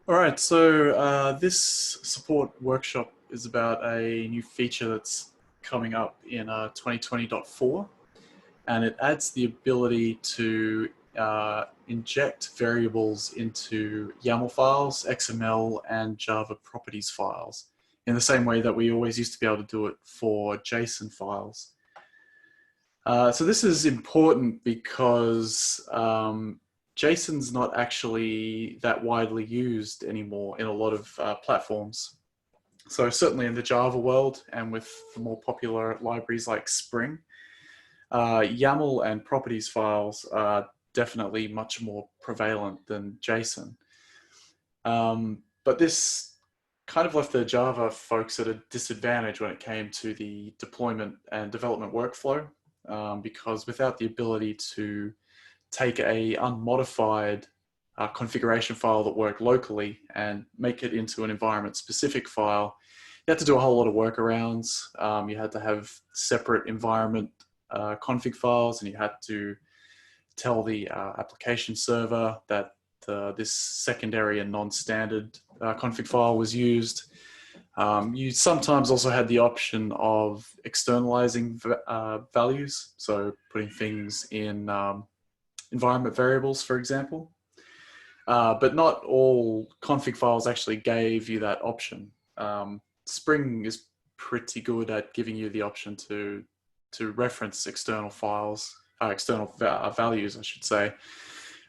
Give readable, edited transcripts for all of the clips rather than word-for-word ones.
All right, so this support workshop is about a new feature that's coming up in 2020.4, and it adds the ability to inject variables into YAML files, XML, and Java properties files in the same way that we always used to be able to do it for JSON files. So this is important because JSON's not actually that widely used anymore in a lot of platforms. So certainly in the Java world and with the more popular libraries like Spring, YAML and properties files are definitely much more prevalent than JSON. But this kind of left the Java folks at a disadvantage when it came to the deployment and development workflow, because without the ability to take a unmodified configuration file that worked locally and make it into an environment specific file, you had to do a whole lot of workarounds. You had to have separate environment config files, and you had to tell the application server that this secondary and non-standard config file was used. You sometimes also had the option of externalizing values, so putting things in environment variables, for example. But not all config files actually gave you that option. Spring is pretty good at giving you the option to reference external files, external values, I should say.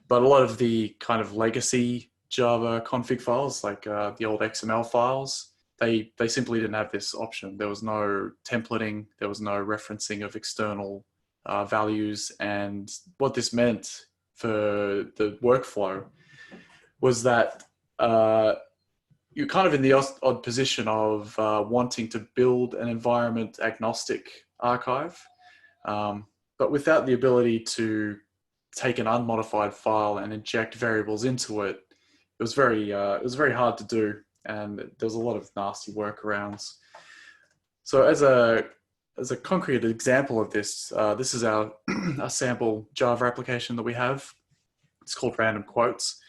But a lot of the kind of legacy Java config files, like the old XML files, they simply didn't have this option. There was no templating, there was no referencing of external values, and what this meant for the workflow was that you're kind of in the odd position of wanting to build an environment agnostic archive, but without the ability to take an unmodified file and inject variables into it. It was very hard to do, and there's a lot of nasty workarounds. So as a concrete example of this, this is our sample Java application that we have. It's called Random Quotes.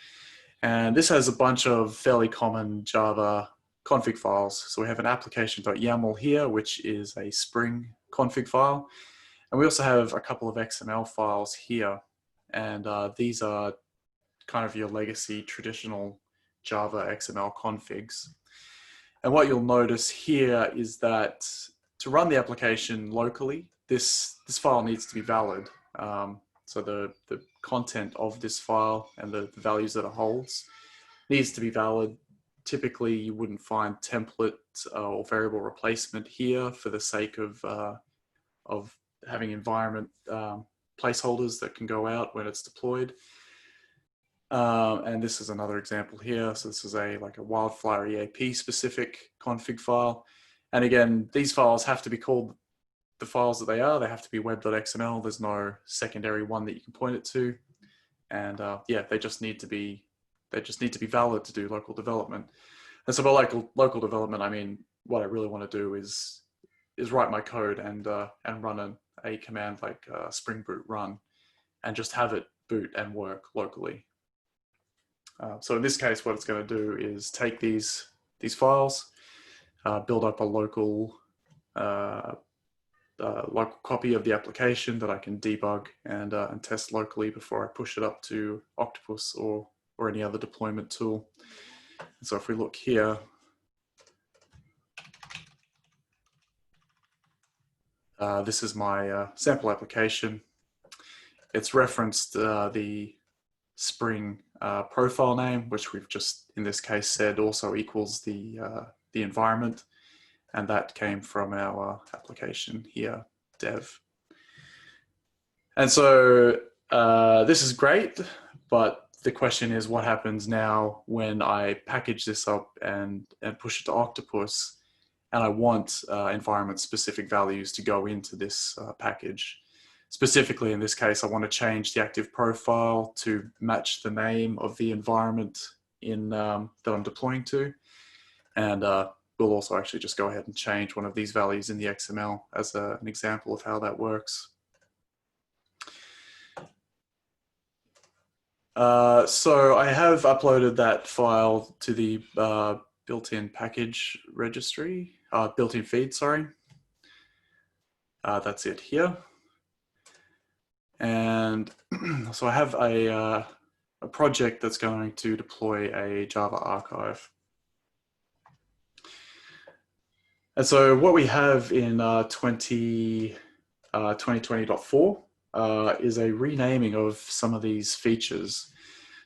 And this has a bunch of fairly common Java config files. So we have an application.yaml here, which is a Spring config file. And we also have a couple of XML files here. And these are kind of your legacy traditional Java XML configs. And what you'll notice here is that to run the application locally, this file needs to be valid. So the content of this file and the values that it holds needs to be valid. Typically, you wouldn't find template or variable replacement here for the sake of having environment placeholders that can go out when it's deployed. And this is another example here. So this is like a Wildflower EAP specific config file. And again, these files have to be called the files that they are. They have to be web.xml. There's no secondary one that you can point it to. And yeah, they just need to be valid to do local development. And so by local development, I mean, what I really want to do is write my code and run a command like spring boot run and just have it boot and work locally. So in this case, what it's going to do is take these files, build up a local copy of the application that I can debug and test locally before I push it up to Octopus or any other deployment tool. And so if we look here, this is my sample application. It's referenced the Spring profile name, which we've just in this case said also equals the environment, and that came from our application here, dev. And so this is great, but the question is, what happens now when I package this up and push it to Octopus, and I want environment-specific values to go into this package? Specifically, in this case, I want to change the active profile to match the name of the environment that I'm deploying to. And we'll also actually just go ahead and change one of these values in the XML as an example of how that works. So I have uploaded that file to the built-in package registry, built-in feed, sorry. That's it here. And so I have a project that's going to deploy a Java archive. And so what we have in 2020.4 is a renaming of some of these features.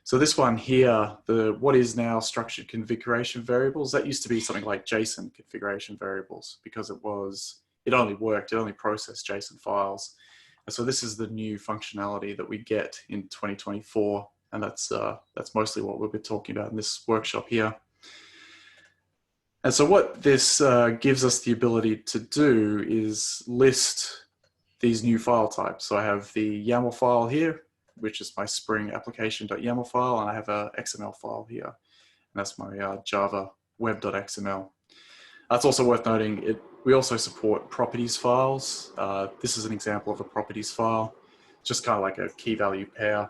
So this one here, what is now structured configuration variables, that used to be something like JSON configuration variables because it only processed JSON files. And so this is the new functionality that we get in 2024. And that's mostly what we'll be talking about in this workshop here. And so what this gives us the ability to do is list these new file types. So I have the YAML file here, which is my Spring application.yaml file, and I have a XML file here. And that's my Java web.xml. It's also worth noting, we also support properties files. This is an example of a properties file, just kind of like a key value pair.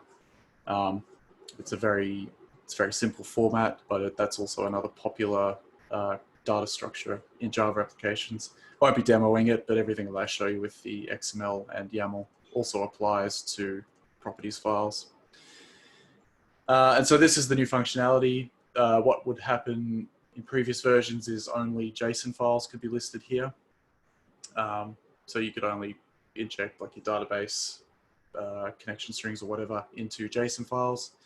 It's a very simple format, but that's also another popular data structure in Java applications. I won't be demoing it, but everything that I show you with the XML and YAML also applies to properties files. And so this is the new functionality. What would happen in previous versions is only JSON files could be listed here. So you could only inject like your database connection strings or whatever into JSON files.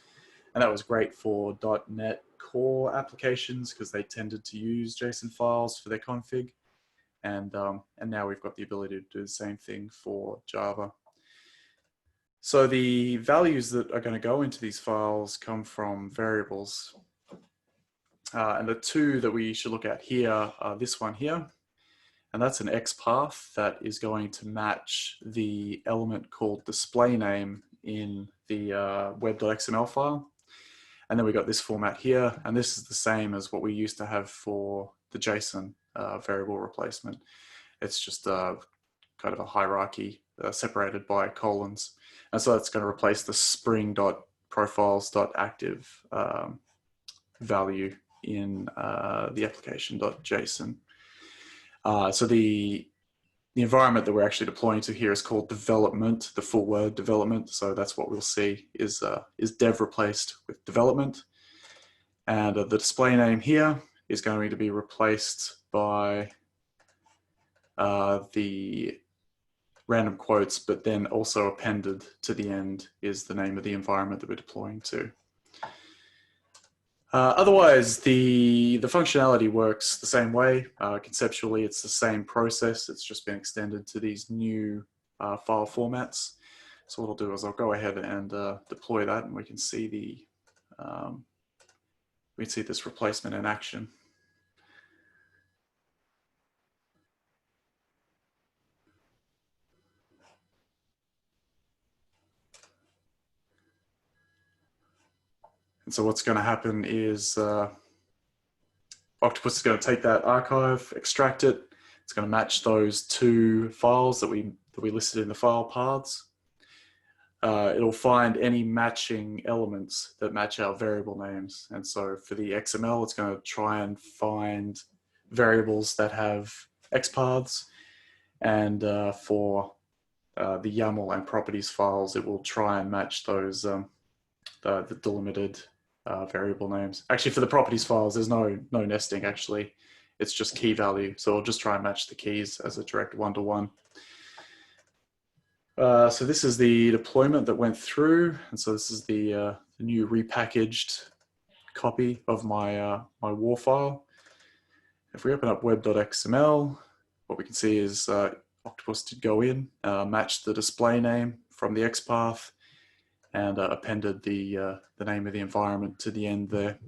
And that was great for .NET Core applications because they tended to use JSON files for their config. And now we've got the ability to do the same thing for Java. So the values that are going to go into these files come from variables. And the two that we should look at here are this one here. And that's an XPath that is going to match the element called display name in the web.xml file. And then we got this format here, and this is the same as what we used to have for the JSON variable replacement. It's just kind of a hierarchy separated by colons. And so that's going to replace the spring.profiles.active value in the application.json. So the environment that we're actually deploying to here is called development, the full word development. So that's what we'll see is dev replaced with development. And the display name here is going to be replaced by the random quotes, but then also appended to the end is the name of the environment that we're deploying to. Otherwise, the functionality works the same way. Conceptually, it's the same process. It's just been extended to these new file formats. So what I'll do is I'll go ahead and deploy that, and we can see this replacement in action. And so what's going to happen is Octopus is going to take that archive, extract it. It's going to match those two files that we listed in the file paths. It'll find any matching elements that match our variable names. And so for the XML, it's going to try and find variables that have XPaths. And for the YAML and properties files, it will try and match those the delimited variable names. Actually, for the properties files, there's no nesting actually. It's just key value. So I'll just try and match the keys as a direct one-to-one. So this is the deployment that went through. And so this is the new repackaged copy of my, my war file. If we open up web.xml, what we can see is Octopus did go in, matched the display name from the XPath, and appended the name of the environment to the end there.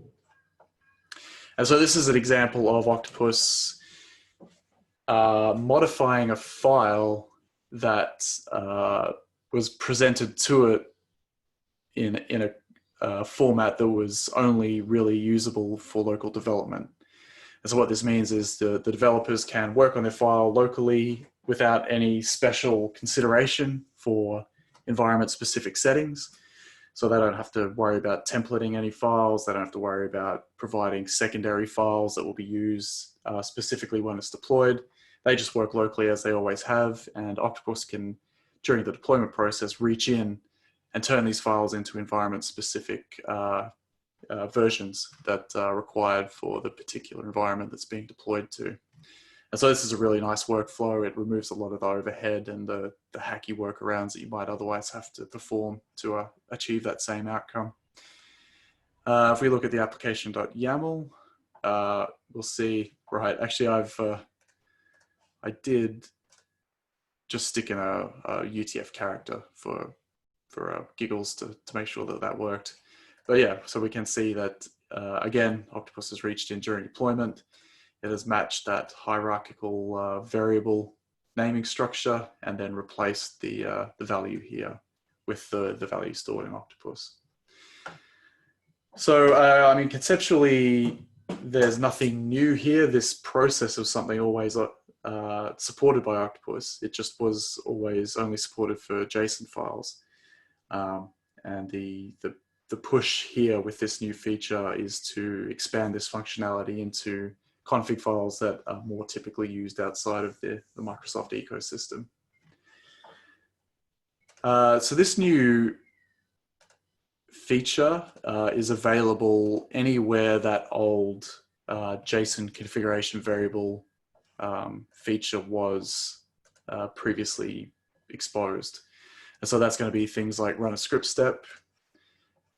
And so this is an example of Octopus modifying a file that was presented to it in a format that was only really usable for local development. And so what this means is the developers can work on their file locally without any special consideration for environment-specific settings. So they don't have to worry about templating any files. They don't have to worry about providing secondary files that will be used specifically when it's deployed. They just work locally as they always have, and Octopus can, during the deployment process, reach in and turn these files into environment-specific versions that are required for the particular environment that's being deployed to. And so this is a really nice workflow. It removes a lot of the overhead and the hacky workarounds that you might otherwise have to perform to achieve that same outcome. If we look at the application.yaml, we'll see, right, actually I did just stick in a UTF character for giggles to make sure that that worked. But yeah, so we can see that, again, Octopus has reached in during deployment. It has matched that hierarchical variable naming structure and then replaced the value here with the value stored in Octopus. So, I mean, conceptually, there's nothing new here. This process of something always supported by Octopus. It just was always only supported for JSON files. And the push here with this new feature is to expand this functionality into config files that are more typically used outside of the Microsoft ecosystem. So this new feature is available anywhere that old JSON configuration variable feature was previously exposed. And so that's going to be things like run a script step.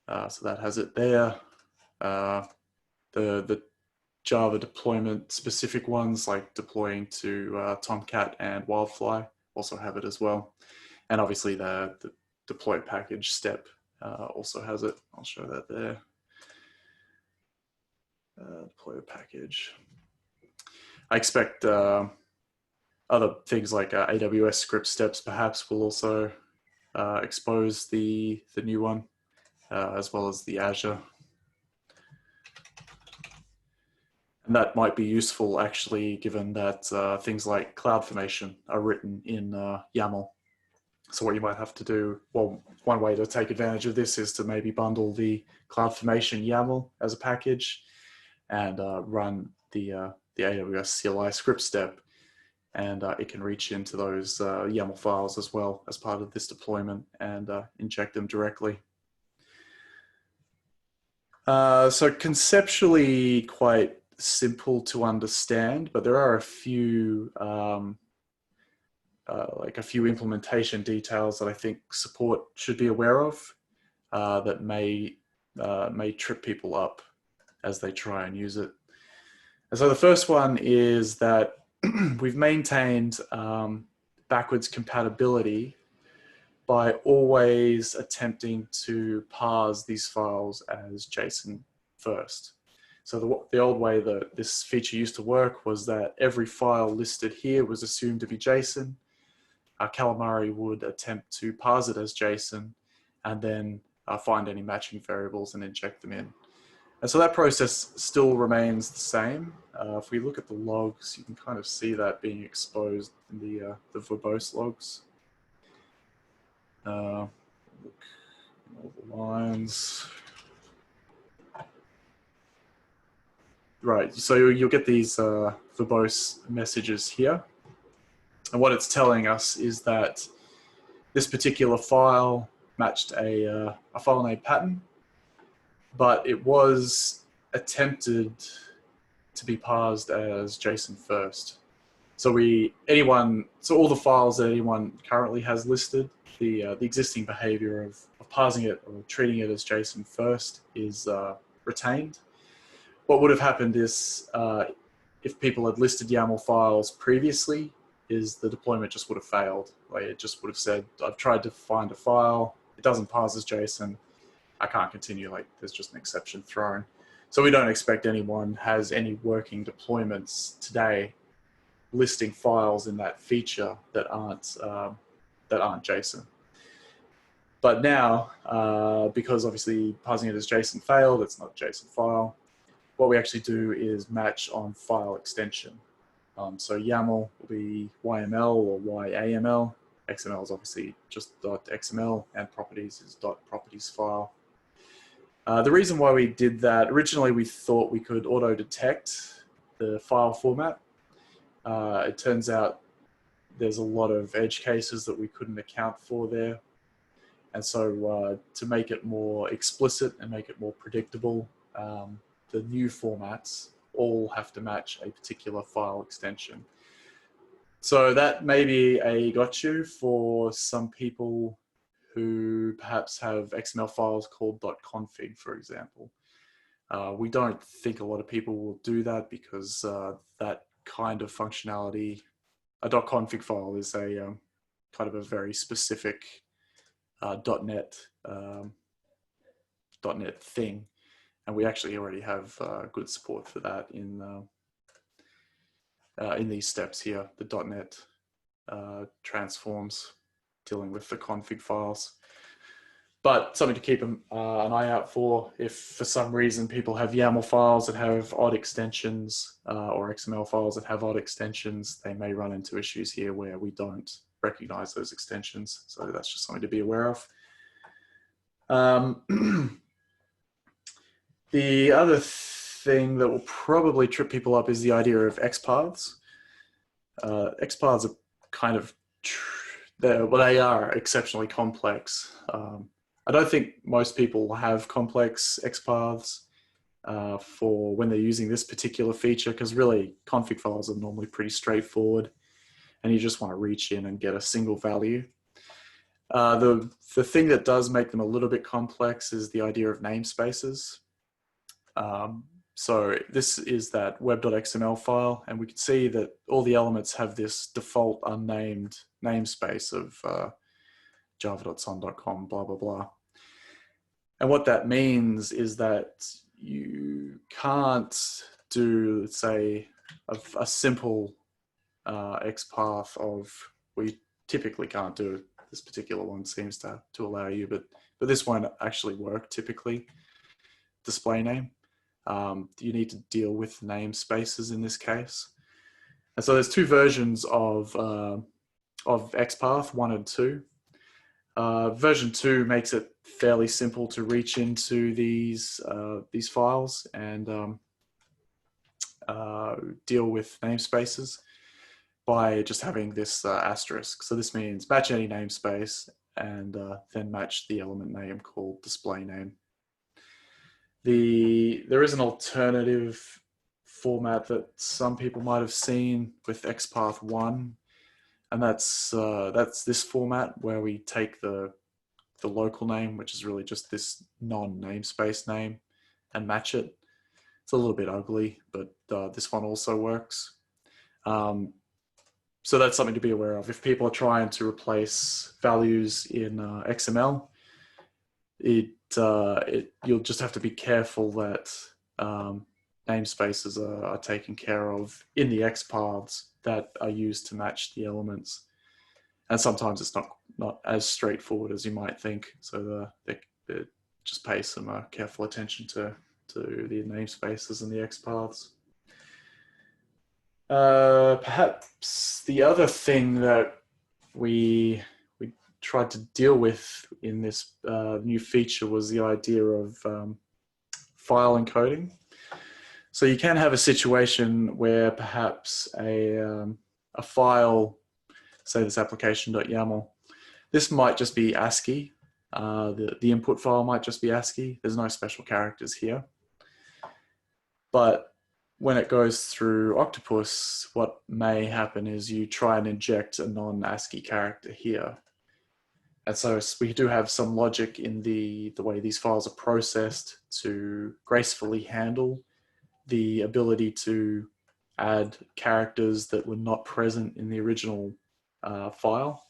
So that has it there. The Java deployment specific ones like deploying to Tomcat and Wildfly also have it as well. And obviously the deploy package step also has it. I'll show that there. Deploy package. I expect other things like AWS script steps perhaps will also expose the new one, as well as the Azure. And that might be useful actually, given that things like CloudFormation are written in YAML. So what you might have to do, well, one way to take advantage of this is to maybe bundle the CloudFormation YAML as a package and run the AWS CLI script step. And it can reach into those YAML files as well as part of this deployment and inject them directly. So conceptually quite simple to understand, but there are a few like a few implementation details that I think support should be aware of that may trip people up as they try and use it. And so the first one is that we've maintained backwards compatibility by always attempting to parse these files as JSON first. So the old way that this feature used to work was that every file listed here was assumed to be JSON. Calamari would attempt to parse it as JSON and then find any matching variables and inject them in. And so that process still remains the same. If we look at the logs, you can kind of see that being exposed in the verbose logs. Look at all the lines. Right, so you'll get these verbose messages here. And what it's telling us is that this particular file matched a file name pattern, but it was attempted to be parsed as JSON first. So all the files that anyone currently has listed, the existing behavior of parsing it or treating it as JSON first is retained. What would have happened is if people had listed YAML files previously, is the deployment just would have failed. Like it just would have said, I've tried to find a file, it doesn't parse as JSON, I can't continue, like there's just an exception thrown. So we don't expect anyone has any working deployments today listing files in that feature that aren't JSON. But now, because obviously parsing it as JSON failed, it's not a JSON file, what we actually do is match on file extension. So YAML will be YML or YAML, XML is obviously just .xml, and properties is .properties file. The reason why we did that, originally we thought we could auto-detect the file format. It turns out there's a lot of edge cases that we couldn't account for there. And so to make it more explicit and make it more predictable, the new formats all have to match a particular file extension. So that may be a got-you for some people who perhaps have XML files called .config, for example. We don't think a lot of people will do that because that kind of functionality, a .config file is a kind of a very specific .NET thing, and we actually already have good support for that in these steps here, the .NET transforms dealing with the config files. But something to keep an eye out for if for some reason people have YAML files that have odd extensions or XML files that have odd extensions, they may run into issues here where we don't recognize those extensions. So that's just something to be aware of. The other thing that will probably trip people up is the idea of XPaths. XPaths are kind of, they are exceptionally complex. I don't think most people have complex XPaths for when they're using this particular feature, because really config files are normally pretty straightforward and you just want to reach in and get a single value. The thing that does make them a little bit complex is the idea of namespaces. So this is that web.xml file, and we can see that all the elements have this default unnamed namespace of java.sun.com, blah, blah, blah. And what that means is that you can't do, let's say, a simple XPath of, we typically can't do it. This particular one seems to allow you, but this won't actually work typically. Display name. You need to deal with namespaces in this case. And so there's two versions of XPath, 1 and 2. Version 2 makes it fairly simple to reach into these files and deal with namespaces by just having this asterisk. So this means match any namespace and then match the element name called display name. There is an alternative format that some people might have seen with XPath 1, and that's this format where we take the local name, which is really just this non-namespace name, and match it. It's a little bit ugly, but this one also works. So that's something to be aware of. If people are trying to replace values in XML, you'll just have to be careful that namespaces are taken care of in the XPaths that are used to match the elements. And sometimes it's not as straightforward as you might think. So they just pay some careful attention to the namespaces and the XPaths. Perhaps the other thing that we tried to deal with in this new feature was the idea of file encoding. So you can have a situation where perhaps a file, say this application.yaml, this might just be ASCII. The input file might just be ASCII. There's no special characters here. But when it goes through Octopus, what may happen is you try and inject a non-ASCII character here. And so we do have some logic in the way these files are processed to gracefully handle the ability to add characters that were not present in the original file.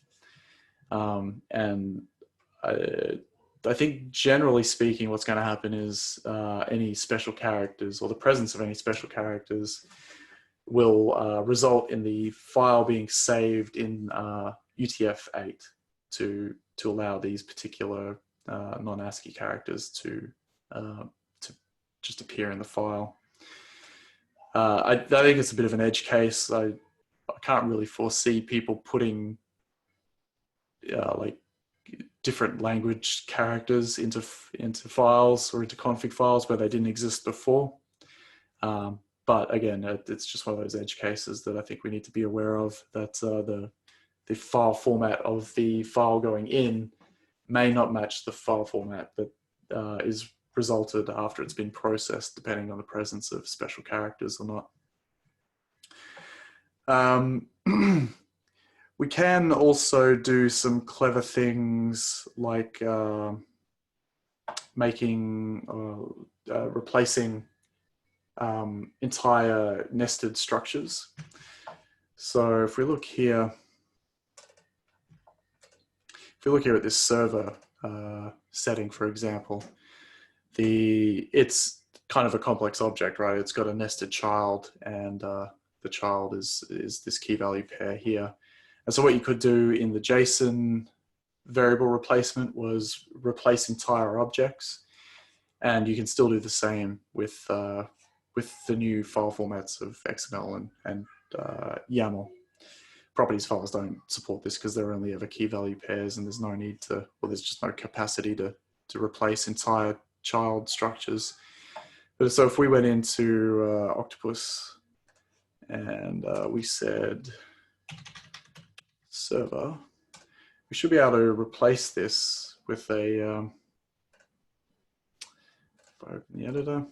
And I think generally speaking, what's going to happen is any special characters or the presence of any special characters will result in the file being saved in UTF-8 to allow these particular non-ASCII characters to just appear in the file. I think it's a bit of an edge case. I can't really foresee people putting like different language characters into files or into config files where they didn't exist before. But again, it's just one of those edge cases that I think we need to be aware of, that the file format of the file going in may not match the file format that is resulted after it's been processed, depending on the presence of special characters or not. We can also do some clever things like replacing entire nested structures. So if we look here, at this server setting, for example, it's kind of a complex object, right? It's got a nested child, and the child is this key value pair here. And so what you could do in the JSON variable replacement was replace entire objects, and you can still do the same with the new file formats of XML and YAML. Properties files don't support this because they're only ever key value pairs, and there's no need to, well, there's just no capacity to replace entire child structures. But so if we went into Octopus and we said server, we should be able to replace this with a, if I open the editor,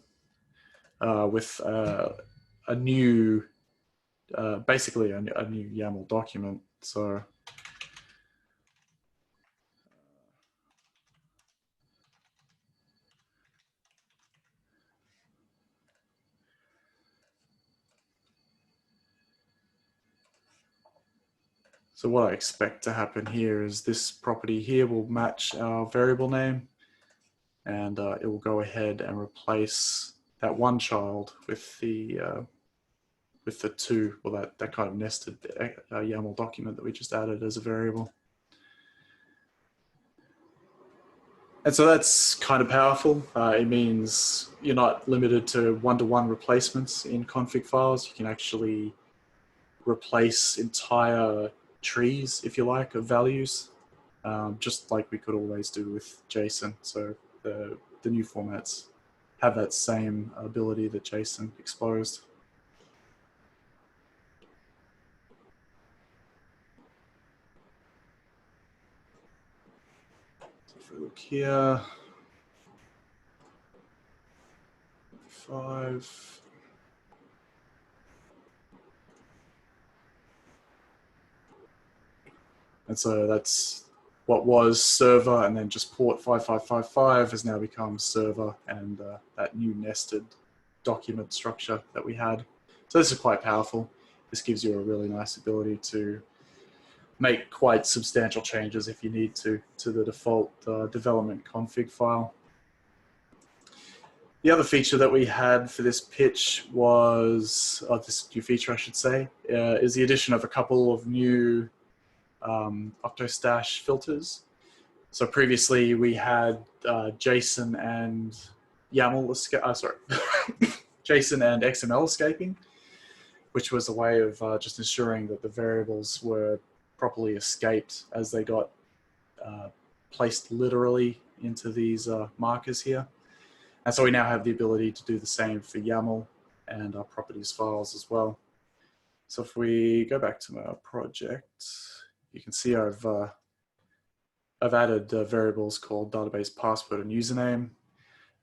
with a new, basically a new YAML document. So what I expect to happen here is this property here will match our variable name, and it will go ahead and replace that one child with the two, well, that kind of nested YAML document that we just added as a variable. And so that's kind of powerful. It means you're not limited to one-to-one replacements in config files. You can actually replace entire trees, if you like, of values, just like we could always do with JSON. So the new formats have that same ability that JSON exposed. So if we look here, 5. And so that's what was server, and then just port 5555 has now become server, and that new nested document structure that we had. So this is quite powerful. This gives you a really nice ability to make quite substantial changes if you need to the default development config file. The other feature that we had for this pitch was, this new feature I should say, is the addition of a couple of new Octostash filters. So previously we had JSON and YAML, JSON and XML escaping, which was a way of just ensuring that the variables were properly escaped as they got placed literally into these markers here. And so we now have the ability to do the same for YAML and our properties files as well. So if we go back to our project, you can see I've added variables called database password and username.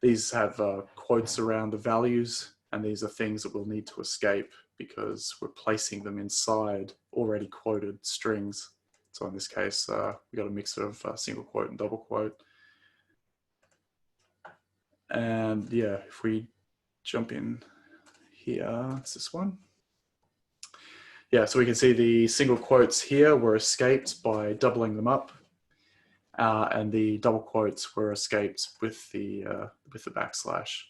These have quotes around the values, and these are things that we'll need to escape because we're placing them inside already quoted strings. So in this case, we got a mix of single quote and double quote. And yeah, if we jump in here, it's this one. Yeah, so we can see the single quotes here were escaped by doubling them up, and the double quotes were escaped with the backslash.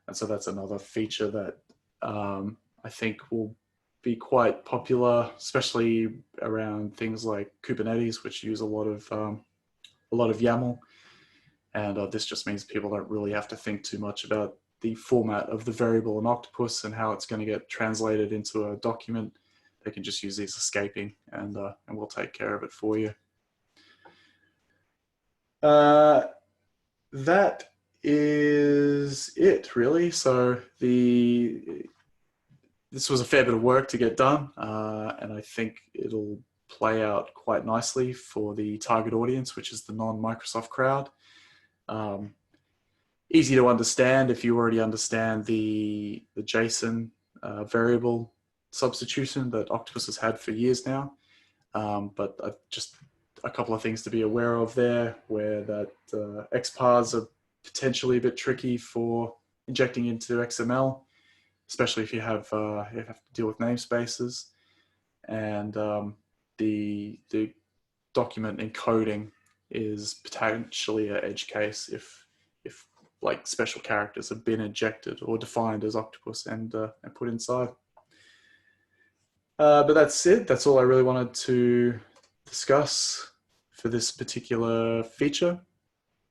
And so that's another feature that I think will be quite popular, especially around things like Kubernetes, which use a lot of YAML. And this just means people don't really have to think too much about the format of the variable in Octopus and how it's going to get translated into a document. They can just use these escaping, and we'll take care of it for you. That is it, really. So this was a fair bit of work to get done, and I think it'll play out quite nicely for the target audience, which is the non-Microsoft crowd. Easy to understand if you already understand the JSON variable substitution that Octopus has had for years now. But just a couple of things to be aware of there, where that XPaths are potentially a bit tricky for injecting into XML, especially if you have to deal with namespaces, and the document encoding is potentially an edge case if like special characters have been injected or defined as Octopus and put inside. But that's it. That's all I really wanted to discuss for this particular feature.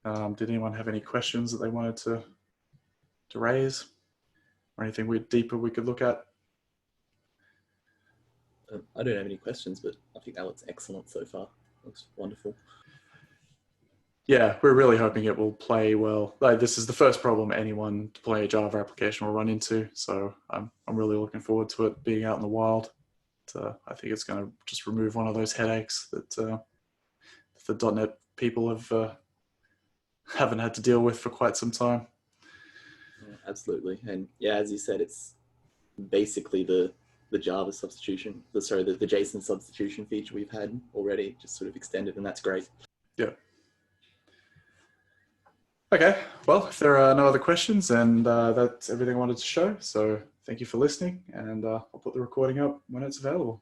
Did anyone have any questions that they wanted to raise, or anything deeper we could look at? I don't have any questions, but I think that looks excellent so far. Looks wonderful. Yeah, we're really hoping it will play well. Like, this is the first problem anyone deploying a Java application will run into, so I'm really looking forward to it being out in the wild. I think it's going to just remove one of those headaches that the .NET people haven't had to deal with for quite some time. Yeah, absolutely, and yeah, as you said, it's basically the Java substitution, the JSON substitution feature we've had already, just sort of extended, and that's great. Yeah. Okay, well, if there are no other questions, and that's everything I wanted to show. So thank you for listening, and I'll put the recording up when it's available.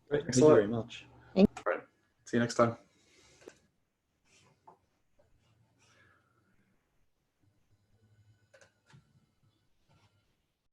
Great, thank you very much. All right, see you next time.